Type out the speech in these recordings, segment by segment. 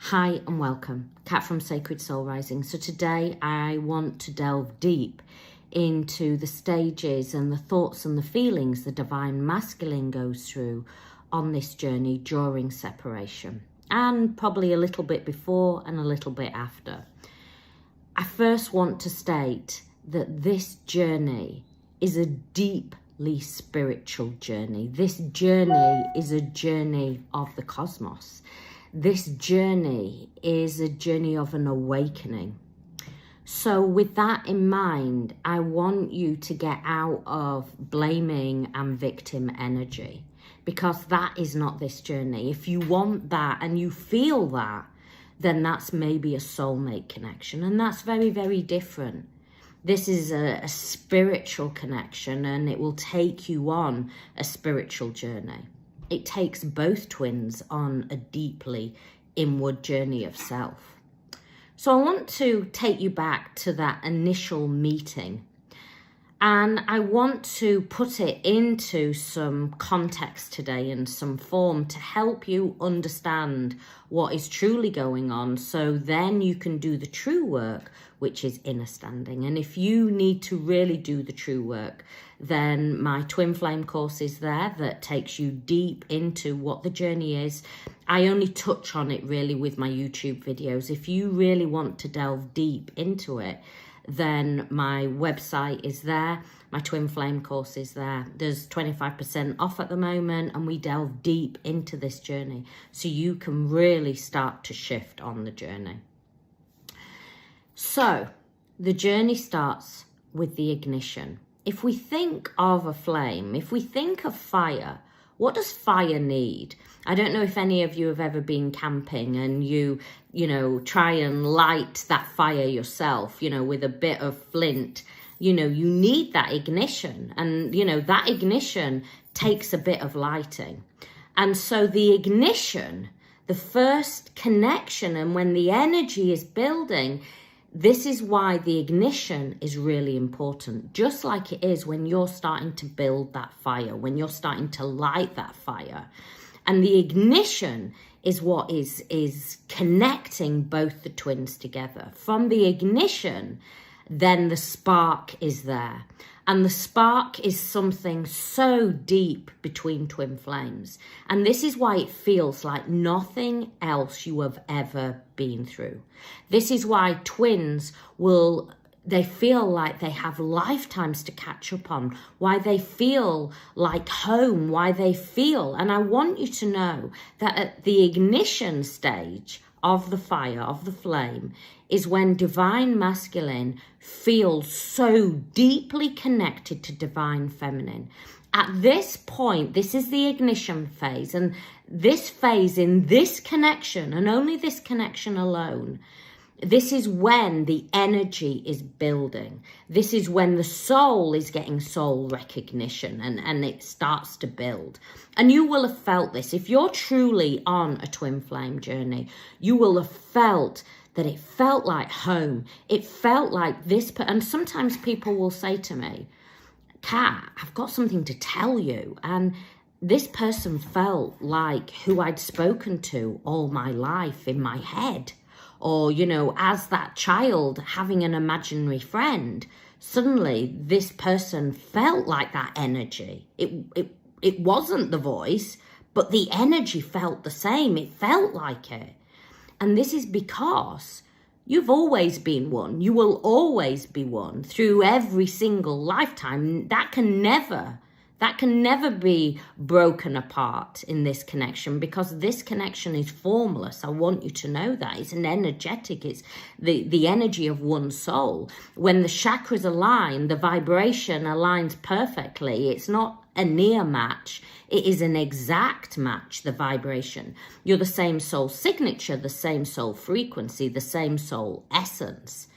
Hi and welcome, Kat from Sacred Soul Rising. So today I want to delve deep into the stages and the thoughts and the feelings the Divine Masculine goes through on this journey during separation, and probably a little bit before and a little bit after. I first want to state that this journey is a deeply spiritual journey. This journey is a journey of the cosmos. This journey is a journey of an awakening. So with that in mind, I want you to get out of blaming and victim energy, because that is not this journey. If you want that and you feel that, then that's maybe a soulmate connection, and that's very, very different. This is a spiritual connection, and it will take you on a spiritual journey. It takes both twins on a deeply inward journey of self. So I want to take you back to that initial meeting, and I want to put it into some context today and some form to help you understand what is truly going on, so then you can do the true work, which is inner standing. And if you need to really do the true work, then my Twin Flame course is there that takes you deep into what the journey is. I only touch on it really with my YouTube videos. If you really want to delve deep into it, then my website is there. My Twin Flame course is there. There's 25% off at the moment, and we delve deep into this journey so you can really start to shift on the journey. So the journey starts with the ignition. If we think of a flame, if we think of fire, what does fire need? I don't know if any of you have ever been camping and you try and light that fire yourself, with a bit of flint. You need that ignition, and, that ignition takes a bit of lighting. And so the ignition, the first connection, and when the energy is building, this is why the ignition is really important, just like it is when you're starting to build that fire, when you're starting to light that fire. And the ignition is what is connecting both the twins together. From the ignition, then the spark is there. And the spark is something so deep between twin flames. And this is why it feels like nothing else you have ever been through. This is why twins they feel like they have lifetimes to catch up on, why they feel like home, why they feel. And I want you to know that at the ignition stage of the fire, of the flame, is when Divine Masculine feels so deeply connected to Divine Feminine. At this point, this is the ignition phase, and this phase in this connection, and only this connection alone, this is when the energy is building. This is when the soul is getting soul recognition, and it starts to build. And you will have felt this. If you're truly on a twin flame journey, you will have felt that it felt like home. It felt like this. And sometimes people will say to me, Kat, I've got something to tell you. And this person felt like who I'd spoken to all my life in my head. Or, as that child having an imaginary friend, suddenly this person felt like that energy. It wasn't the voice, but the energy felt the same. It felt like it. And this is because you've always been one. You will always be one through every single lifetime. That can never be broken apart in this connection, because this connection is formless. I want you to know that. It's an energetic, it's the energy of one soul. When the chakras align, the vibration aligns perfectly. It's not a near match. It is an exact match, the vibration. You're the same soul signature, the same soul frequency, the same soul essence.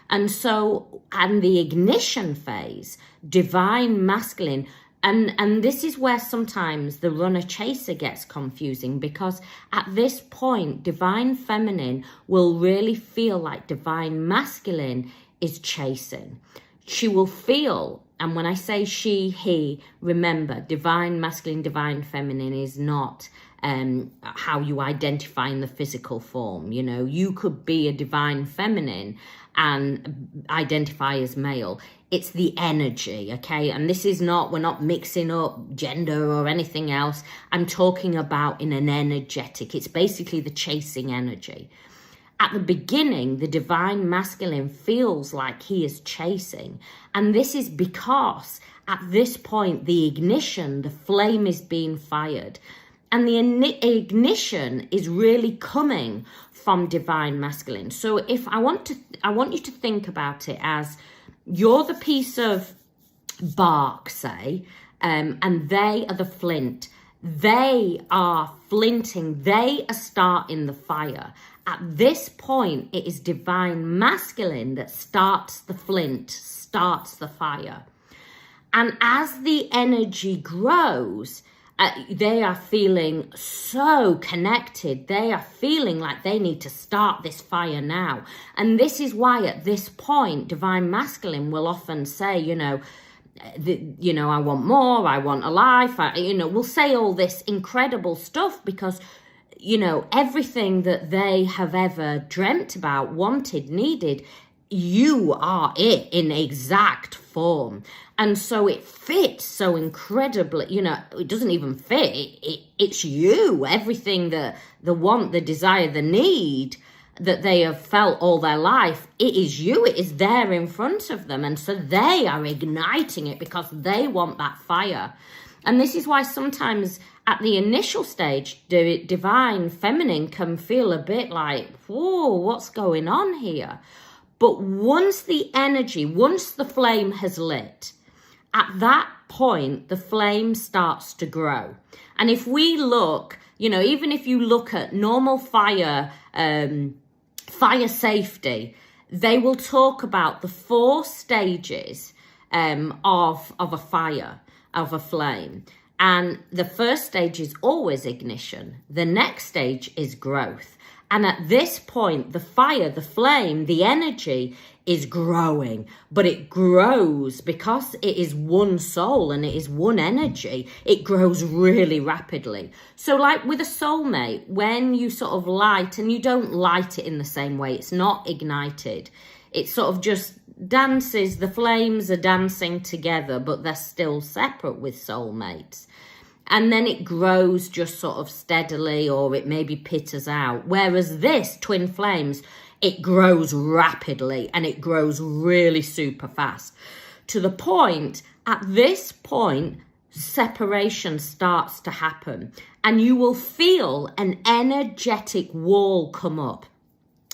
And the ignition phase, Divine Masculine, and this is where sometimes the runner-chaser gets confusing, because at this point, Divine Feminine will really feel like Divine Masculine is chasing. She will feel, and when I say she, he, remember, Divine Masculine, Divine Feminine is not how you identify in the physical form. You know, you could be a divine feminine and identify as male. It's the energy, okay? And this is not, we're not mixing up gender or anything else. I'm talking about in an energetic, it's basically the chasing energy. At the beginning, the divine masculine feels like he is chasing. And this is because at this point, the ignition, the flame is being fired. And the ignition is really coming from divine masculine. So if I want you to think about it as you're the piece of bark, say, and they are the flint. They are flinting. They are starting the fire. At this point, it is divine masculine that starts the flint, starts the fire. And as the energy grows, they are feeling so connected. They are feeling like they need to start this fire now. And this is why at this point, divine masculine will often say, I want more, I want a life, we'll say all this incredible stuff because, everything that they have ever dreamt about, wanted, needed, you are it in exact form. And so it fits so incredibly, it doesn't even fit. It's you, everything the want, the desire, the need that they have felt all their life. It is you, it is there in front of them. And so they are igniting it because they want that fire. And this is why sometimes at the initial stage, the divine feminine can feel a bit like, whoa, what's going on here? But once the flame has lit, at that point, the flame starts to grow. And if we look, even if you look at normal fire safety, they will talk about the 4 stages of a fire, of a flame. And the first stage is always ignition. The next stage is growth. And at this point, the fire, the flame, the energy is growing, but it grows because it is one soul and it is one energy. It grows really rapidly. So like with a soulmate, when you sort of light, and you don't light it in the same way, it's not ignited. It sort of just dances, the flames are dancing together, but they're still separate with soulmates. And then it grows just sort of steadily, or it maybe pitters out. Whereas this, twin flames, it grows rapidly and it grows really super fast. To the point, at this point, separation starts to happen. And you will feel an energetic wall come up.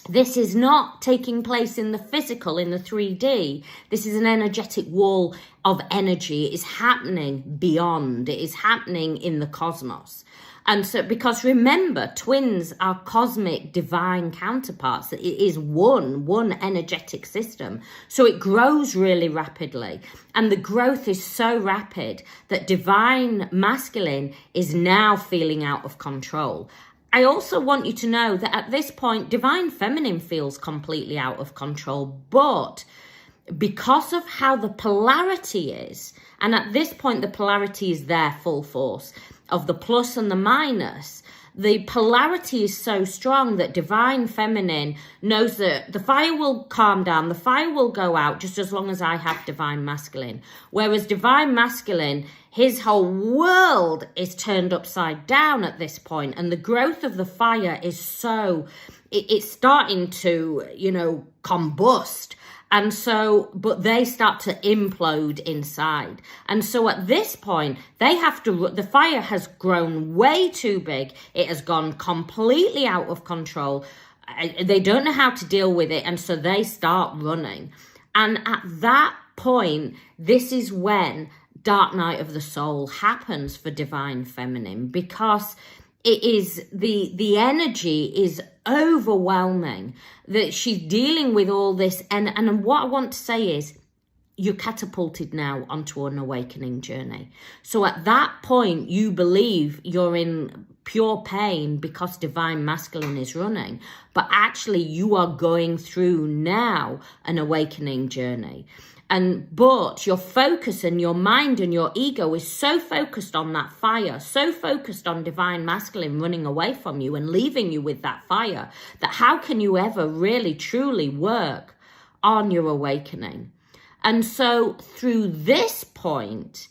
This is not taking place in the physical, in the 3D. This is an energetic wall of energy. It is happening beyond. It is happening in the cosmos. And so, because remember, twins are cosmic divine counterparts. It is one energetic system. So it grows really rapidly. And the growth is so rapid that divine masculine is now feeling out of control. I also want you to know that at this point, divine feminine feels completely out of control, but because of how the polarity is, and at this point, the polarity is there full force of the plus and the minus, the polarity is so strong that divine feminine knows that the fire will calm down, the fire will go out just as long as I have divine masculine. Whereas divine masculine, his whole world is turned upside down at this point, and the growth of the fire is so, it's starting to, combust. And so, but they start to implode inside. And so at this point, the fire has grown way too big. It has gone completely out of control. They don't know how to deal with it. And so they start running. And at that point, this is when Dark Night of the Soul happens for divine feminine, because it is the energy is overwhelming, that she's dealing with all this. And what I want to say is, you're catapulted now onto an awakening journey. So at that point, you believe you're in pure pain because divine masculine is running, but actually you are going through now an awakening journey. But your focus and your mind and your ego is so focused on that fire, so focused on divine masculine running away from you and leaving you with that fire, that how can you ever really truly work on your awakening? And so through this point,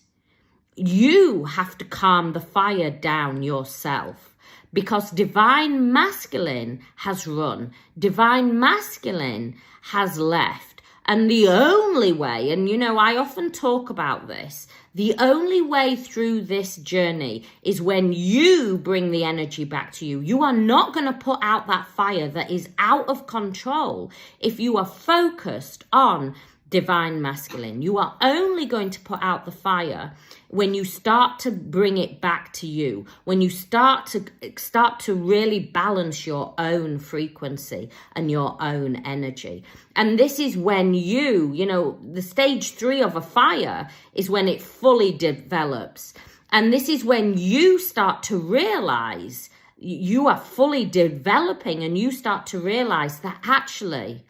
you have to calm the fire down yourself, because divine masculine has run, divine masculine has left. And the only way, and I often talk about this, the only way through this journey is when you bring the energy back to you. You are not going to put out that fire that is out of control if you are focused on divine masculine. You are only going to put out the fire when you start to bring it back to you, when you start to really balance your own frequency and your own energy. And this is when the stage 3 of a fire is when it fully develops. And this is when you start to realize you are fully developing, and you start to realize that actually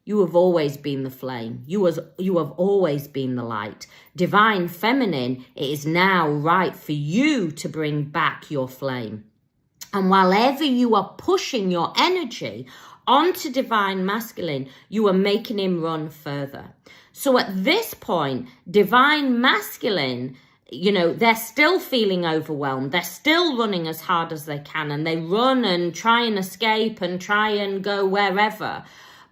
you have always been the flame. You have always been the light. Divine feminine, it is now right for you to bring back your flame. And whilever you are pushing your energy onto divine masculine, you are making him run further. So at this point, divine masculine, they're still feeling overwhelmed. They're still running as hard as they can, and they run and try and escape and try and go wherever.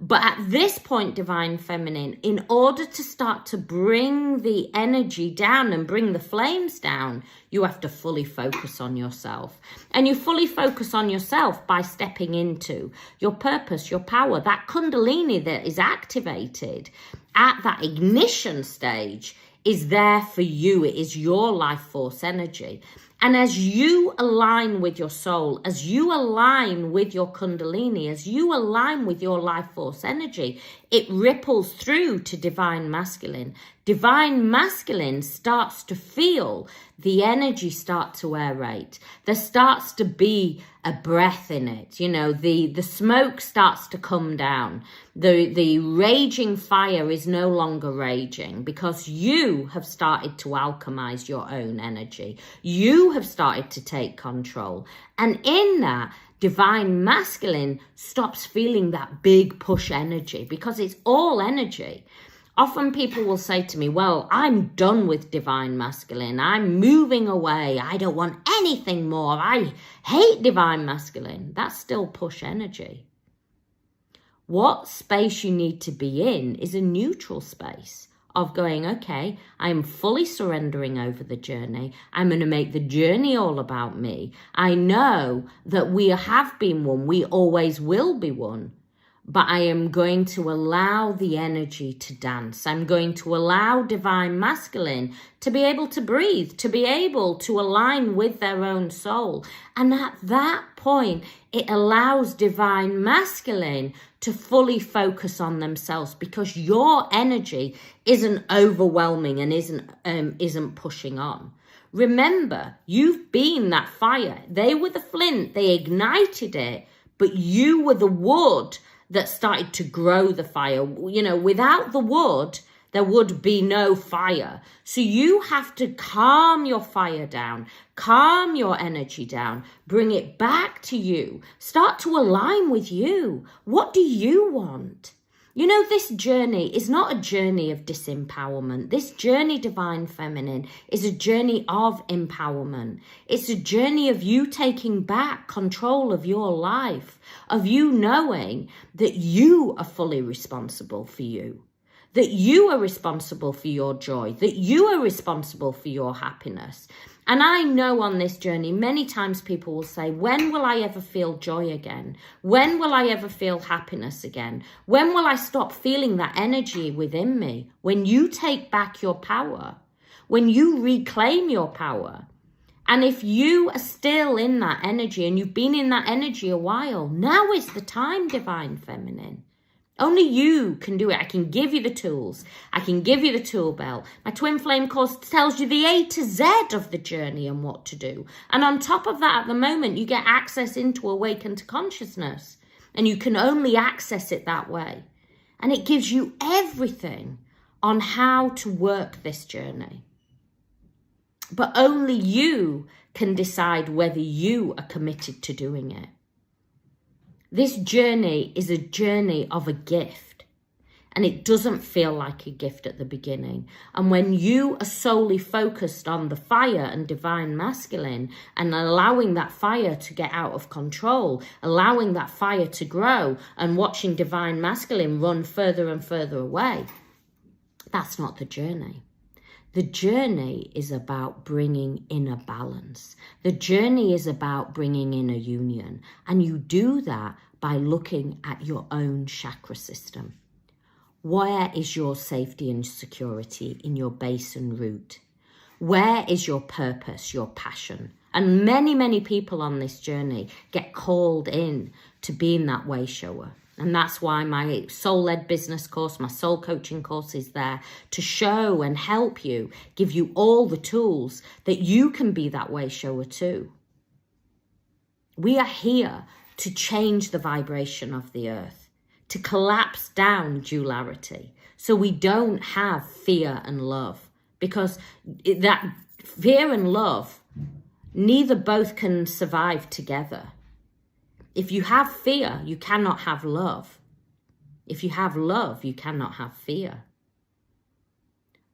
But at this point, divine feminine, in order to start to bring the energy down and bring the flames down, you have to fully focus on yourself. And you fully focus on yourself by stepping into your purpose, your power, that kundalini that is activated at that ignition stage is there for you. It is your life force energy. And as you align with your soul, as you align with your kundalini, as you align with your life force energy, it ripples through to divine masculine. Divine masculine starts to feel the energy start to aerate. There starts to be a breath in it. The smoke starts to come down. The raging fire is no longer raging, because you have started to alchemize your own energy. You have started to take control. And in that, divine masculine stops feeling that big push energy, because it's all energy. Often people will say to me, well, I'm done with divine masculine. I'm moving away. I don't want anything more. I hate divine masculine. That's still push energy. What space you need to be in is a neutral space of going, okay, I'm fully surrendering over the journey. I'm going to make the journey all about me. I know that we have been one. We always will be one. But I am going to allow the energy to dance. I'm going to allow divine masculine to be able to breathe, to be able to align with their own soul. And at that point, it allows divine masculine to fully focus on themselves, because your energy isn't overwhelming and isn't pushing on. Remember, you've been that fire. They were the flint, they ignited it, but you were the wood that started to grow the fire. Without the wood, there would be no fire. So you have to calm your fire down, calm your energy down, bring it back to you. Start to align with you. What do you want? This journey is not a journey of disempowerment. This journey, divine feminine, is a journey of empowerment. It's a journey of you taking back control of your life, of you knowing that you are fully responsible for you, that you are responsible for your joy, that you are responsible for your happiness. And I know on this journey, many times people will say, when will I ever feel joy again? When will I ever feel happiness again? When will I stop feeling that energy within me? When you take back your power, when you reclaim your power. And if you are still in that energy and you've been in that energy a while, now is the time, divine feminine. Only you can do it. I can give you the tools. I can give you the tool belt. My Twin Flame course tells you the A to Z of the journey and what to do. And on top of that, at the moment, you get access into awakened consciousness. And you can only access it that way. And it gives you everything on how to work this journey. But only you can decide whether you are committed to doing it. This journey is a journey of a gift, and it doesn't feel like a gift at the beginning. And when you are solely focused on the fire and divine masculine and allowing that fire to get out of control, allowing that fire to grow and watching divine masculine run further and further away, that's not the journey. The journey is about bringing inner balance. The journey is about bringing inner union. And you do that by looking at your own chakra system. Where is your safety and security in your base and root? Where is your purpose, your passion? And many, many people on this journey get called in to being that way shower. And that's why my soul-led business course, my soul coaching course is there to show and help you, give you all the tools that you can be that way shower too. We are here to change the vibration of the earth, to collapse down duality, so we don't have fear and love. Because that fear and love, neither both can survive together. If you have fear, you cannot have love. If you have love, you cannot have fear.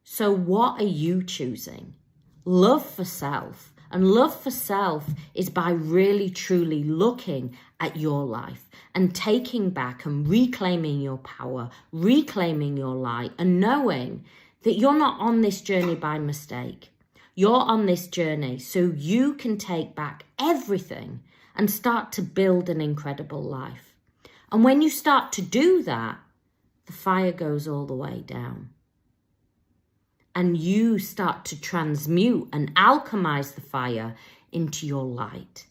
So what are you choosing? Love for self. And love for self is by really, truly looking at your life and taking back and reclaiming your power, reclaiming your light, and knowing that you're not on this journey by mistake. You're on this journey so you can take back everything and start to build an incredible life. And when you start to do that, the fire goes all the way down. And you start to transmute and alchemize the fire into your light,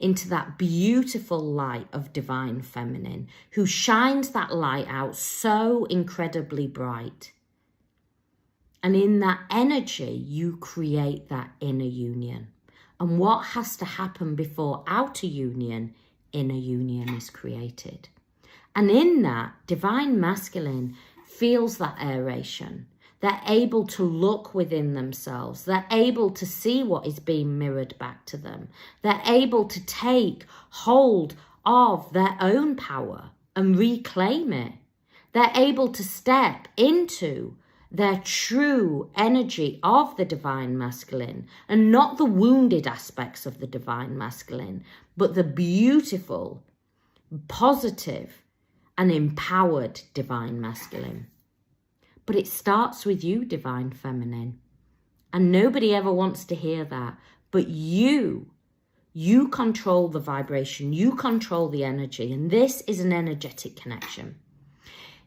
into that beautiful light of divine feminine, who shines that light out so incredibly bright. And in that energy, you create that inner union. And what has to happen before outer union, inner union is created. And in that, divine masculine feels that aeration. They're able to look within themselves. They're able to see what is being mirrored back to them. They're able to take hold of their own power and reclaim it. They're able to step into their true energy of the divine masculine, and not the wounded aspects of the divine masculine, but the beautiful, positive, and empowered divine masculine. But it starts with you, divine feminine. And nobody ever wants to hear that. But you control the vibration, you control the energy, and this is an energetic connection.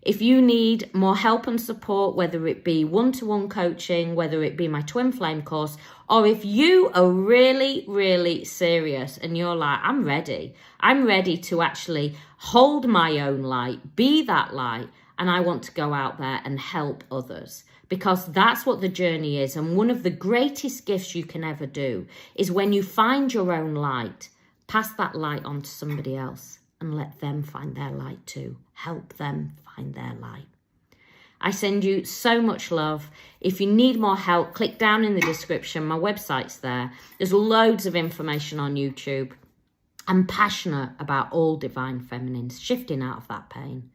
If you need more help and support, whether it be one-to-one coaching, whether it be my Twin Flame course, or if you are really, really serious and you're like, I'm ready to actually hold my own light, be that light, and I want to go out there and help others, because that's what the journey is. And one of the greatest gifts you can ever do is when you find your own light, pass that light on to somebody else and let them find their light too. Help them find their light. I send you so much love. If you need more help, click down in the description. My website's there. There's loads of information on YouTube. I'm passionate about all divine feminines, shifting out of that pain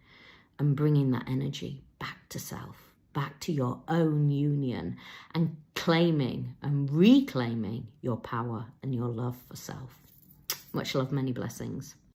and bringing that energy back to self, back to your own union, and claiming and reclaiming your power and your love for self. Much love, many blessings.